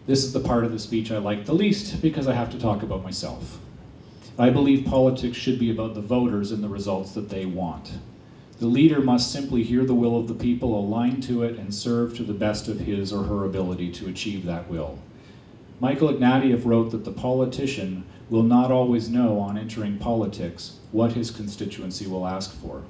This is the part of the speech I like the least because I have to talk about myself. I believe politics should be about the voters and the results that they want. The leader must simply hear the will of the people, align to it, and serve to the best of his or her ability to achieve that will. Michael Ignatieff wrote that the politician will not always know on entering politics what his constituency will ask for.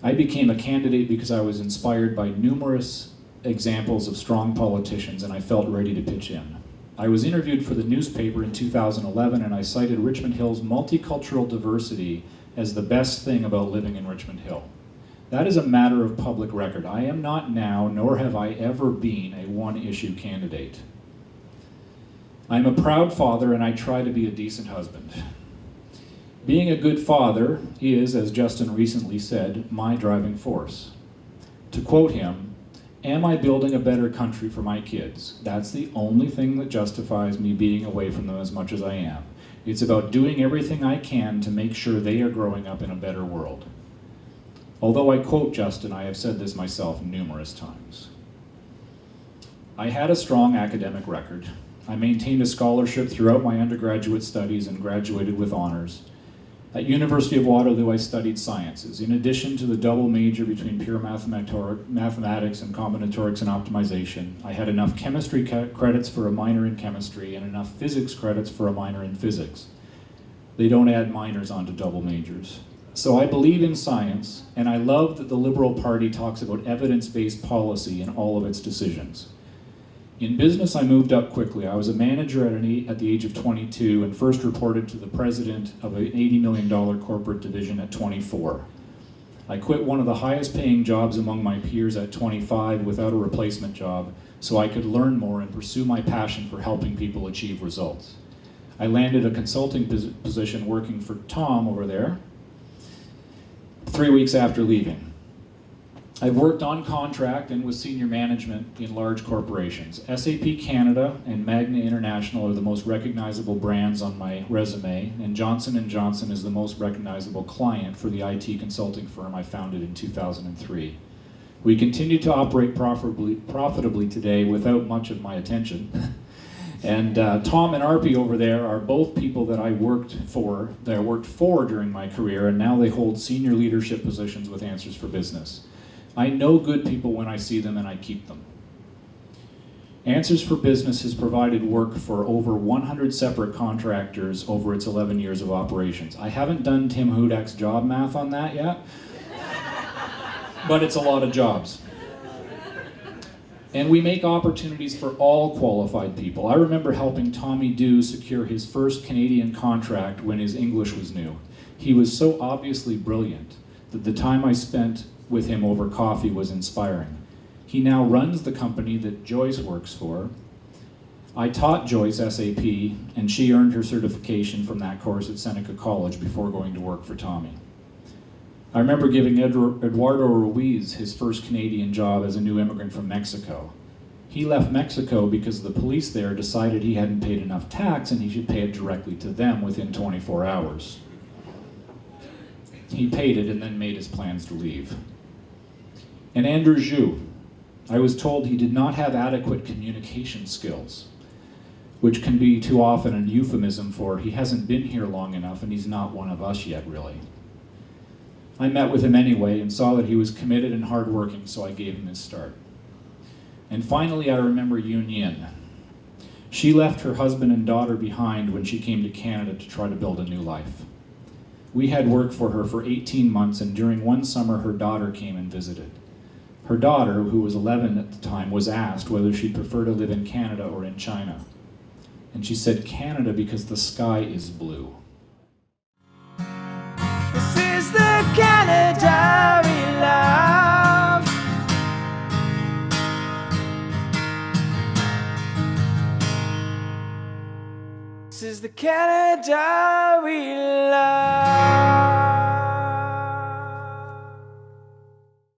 I became a candidate because I was inspired by numerous examples of strong politicians and I felt ready to pitch in. I was interviewed for the newspaper in 2011 and I cited Richmond Hill's multicultural diversity as the best thing about living in Richmond Hill. That is a matter of public record. I am not now, nor have I ever been, a one-issue candidate. I'm a proud father and I try to be a decent husband. Being a good father is, as Justin recently said, my driving force. To quote him, "Am I building a better country for my kids? That's the only thing that justifies me being away from them as much as I am. It's about doing everything I can to make sure they are growing up in a better world." Although I quote Justin, I have said this myself numerous times. I had a strong academic record. I maintained a scholarship throughout my undergraduate studies and graduated with honors. At University of Waterloo, I studied sciences. In addition to the double major between pure mathematics and combinatorics and optimization, I had enough chemistry credits for a minor in chemistry and enough physics credits for a minor in physics. They don't add minors onto double majors. So I believe in science, and I love that the Liberal Party talks about evidence-based policy in all of its decisions. In business, I moved up quickly. I was a manager at the age of 22 and first reported to the president of an $80 million corporate division at 24. I quit one of the highest paying jobs among my peers at 25 without a replacement job so I could learn more and pursue my passion for helping people achieve results. I landed a consulting position working for Tom over there 3 weeks after leaving. I've worked on contract and with senior management in large corporations. SAP Canada and Magna International are the most recognizable brands on my resume, and Johnson & Johnson is the most recognizable client for the IT consulting firm I founded in 2003. We continue to operate profitably today without much of my attention. And Tom and Arpi over there are both people that I worked for during my career, and now they hold senior leadership positions with Answers for Business. I know good people when I see them and I keep them. Answers for Business has provided work for over 100 separate contractors over its 11 years of operations. I haven't done Tim Hudak's job math on that yet, but it's a lot of jobs. And we make opportunities for all qualified people. I remember helping Tommy Dew secure his first Canadian contract when his English was new. He was so obviously brilliant that the time I spent with him over coffee was inspiring. He now runs the company that Joyce works for. I taught Joyce SAP, and she earned her certification from that course at Seneca College before going to work for Tommy. I remember giving Eduardo Ruiz his first Canadian job as a new immigrant from Mexico. He left Mexico because the police there decided he hadn't paid enough tax and he should pay it directly to them within 24 hours. He paid it and then made his plans to leave. And Andrew Zhu, I was told he did not have adequate communication skills, which can be too often an euphemism for he hasn't been here long enough and he's not one of us yet, really. I met with him anyway and saw that he was committed and hardworking, so I gave him his start. And finally, I remember Yoon Yin. She left her husband and daughter behind when she came to Canada to try to build a new life. We had worked for her for 18 months, and during one summer, her daughter came and visited. Her daughter, who was 11 at the time, was asked whether she'd prefer to live in Canada or in China. And she said, "Canada, because the sky is blue." This is the Canada we love. This is the Canada we love.